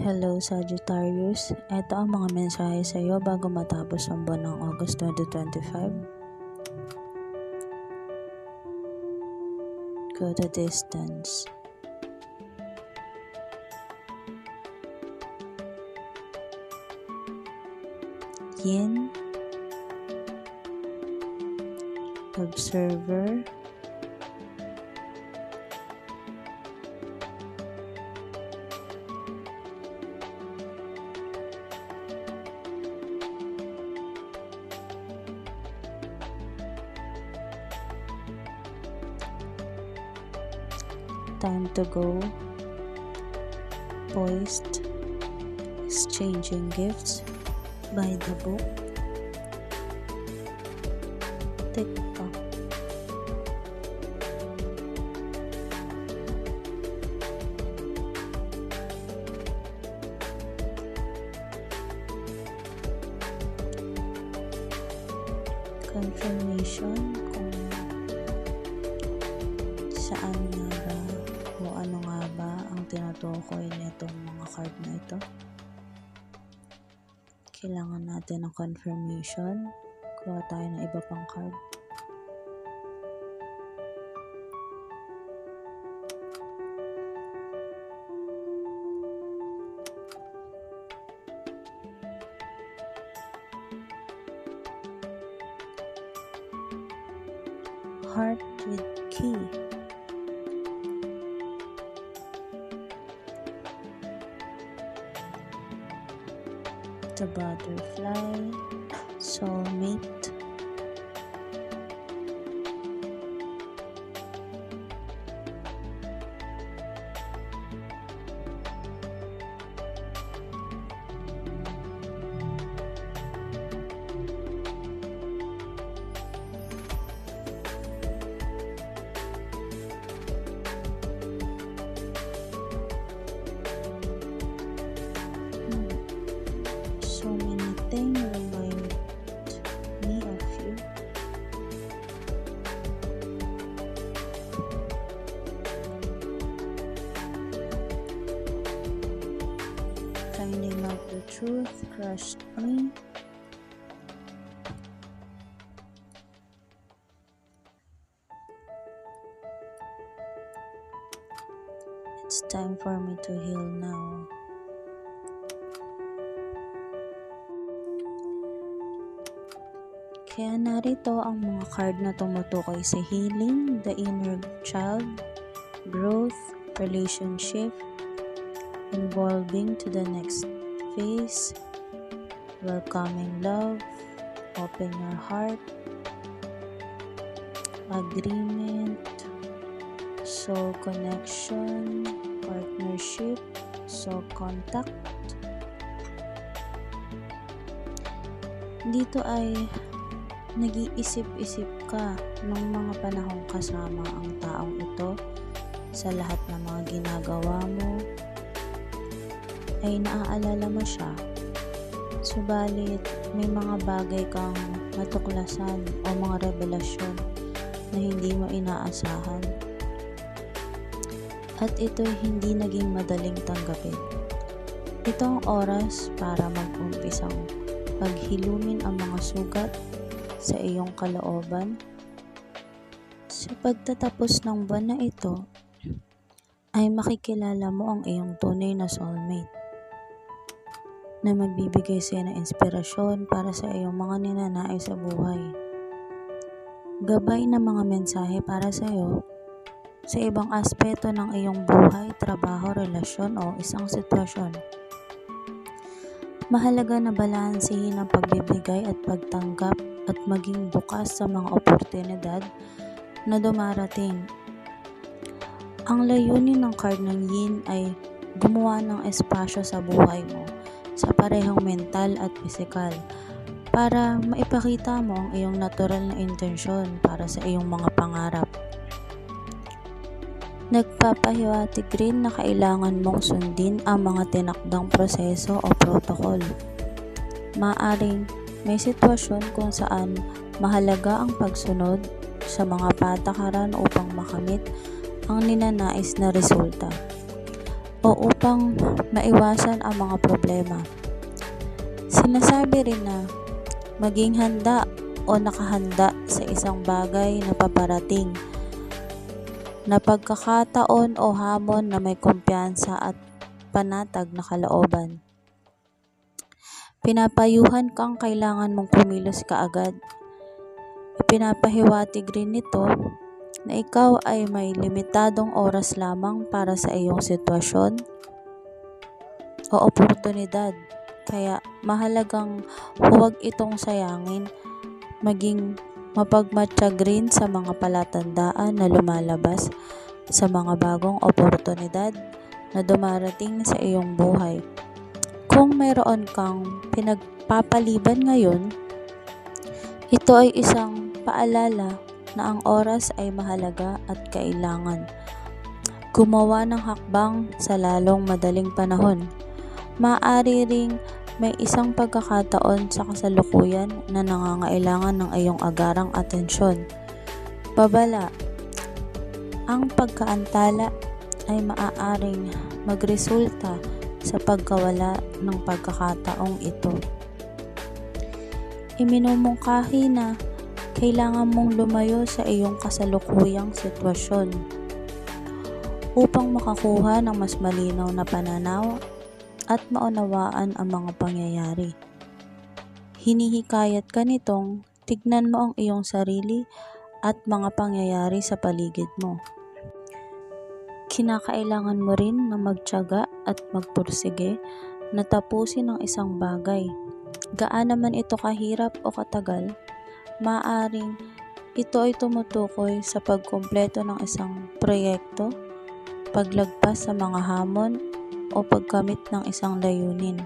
Hello Sagittarius, ito ang mga mensahe sa iyo bago matapos ang buwan ng August 2025. Go the distance. Yin, Observer, Time to go, Poised, Exchanging Gifts, By the Book, TikTok. Confirmation kung saan nga ba o ano nga ba ang tinutukoy nitong mga card na ito. Kailangan natin ng confirmation. Kuha tayo ng iba pang card. Heart with Key. The Butterfly, Soulmate, so many things remind me of you. Finding out the truth crushed me. It's time for me to heal now. Kaya narito ang mga card na tumutukoy sa healing, the inner child, growth, relationship, evolving to the next phase, welcoming love, open your heart, agreement, soul connection, partnership, soul contact. Dito ay nag-iisip-isip ka ng mga panahong kasama ang taong ito sa lahat ng mga ginagawa mo ay naaalala mo siya. Subalit may mga bagay kang natuklasan o mga revelasyon na hindi mo inaasahan at ito'y hindi naging madaling tanggapin. Ito ang oras para mag-umpisang paghilumin ang mga sugat sa iyong kalooban. Sa pagtatapos ng buwan na ito, ay makikilala mo ang iyong tunay na soulmate na magbibigay sa iyo ng inspirasyon para sa iyong mga ninanais sa buhay. Gabay na mga mensahe para sa iyo sa ibang aspeto ng iyong buhay, trabaho, relasyon o isang sitwasyon. Mahalaga na balansehin ang pagbibigay at pagtanggap at maging bukas sa mga oportunidad na dumarating. Ang layunin ng card ng Yin ay gumawa ng espasyo sa buhay mo sa parehong mental at pisikal para maipakita mo ang iyong natural na intensyon para sa iyong mga pangarap. Nagpapahiwatig rin na kailangan mong sundin ang mga tinakdang proseso o protocol. Maaring may sitwasyon kung saan mahalaga ang pagsunod sa mga patakaran upang makamit ang ninanais na resulta. o upang maiwasan ang mga problema. Sinasabi rin na maging handa o nakahanda sa isang bagay na paparating, na pagkakataon o hamon na may kumpiyansa at panatag na kalooban. Pinapayuhan kang kailangan mong kumilos kaagad. Ipinapahiwatig rin nito na ikaw ay may limitadong oras lamang para sa iyong sitwasyon o oportunidad, kaya mahalagang huwag itong sayangin. Maging mapagmatsyag rin sa mga palatandaan na lumalabas sa mga bagong oportunidad na dumarating sa iyong buhay. Kung mayroon kang pinagpapaliban ngayon, ito ay isang paalala na ang oras ay mahalaga at kailangan gumawa ng hakbang sa lalong madaling panahon. Maaari ring may isang pagkakataon sa kasalukuyan na nangangailangan ng iyong agarang atensyon. Babala, ang pagkaantala ay maaaring magresulta sa pagkawala ng pagkakataong ito. Iminumungkahi na kailangan mong lumayo sa iyong kasalukuyang sitwasyon upang makakuha ng mas malinaw na pananaw at maunawaan ang mga pangyayari. Hinihikayat ka nitong tignan mo ang iyong sarili at mga pangyayari sa paligid mo. Kinakailangan mo rin na magtiyaga at magpursige na tapusin ang isang bagay. Gaano man ito kahirap o katagal, maaaring ito ay tumutukoy sa pagkumpleto ng isang proyekto, paglagpas sa mga hamon, o pagkamit ng isang layunin.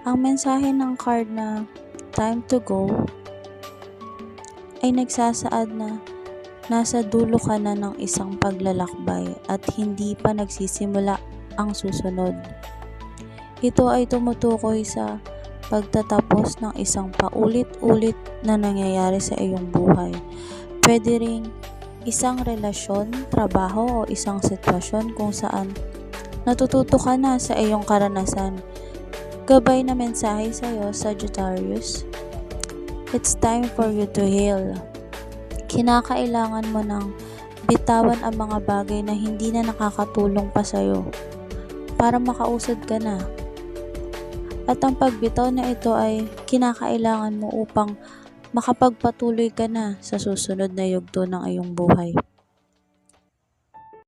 Ang mensahe ng card na time to go ay nagsasaad na nasa dulo ka na ng isang paglalakbay at hindi pa nagsisimula ang susunod. Ito ay tumutukoy sa pagtatapos ng isang paulit-ulit na nangyayari sa iyong buhay. Pwede ring isang relasyon, trabaho o isang sitwasyon kung saan natututo ka na sa iyong karanasan. Gabay na mensahe sa iyo, Sagittarius. It's time for you to heal. Kinakailangan mo nang bitawan ang mga bagay na hindi na nakakatulong pa sa iyo para makausad ka na. At ang pagbitaw na ito ay kinakailangan mo upang makapagpatuloy ka na sa susunod na yugto ng iyong buhay.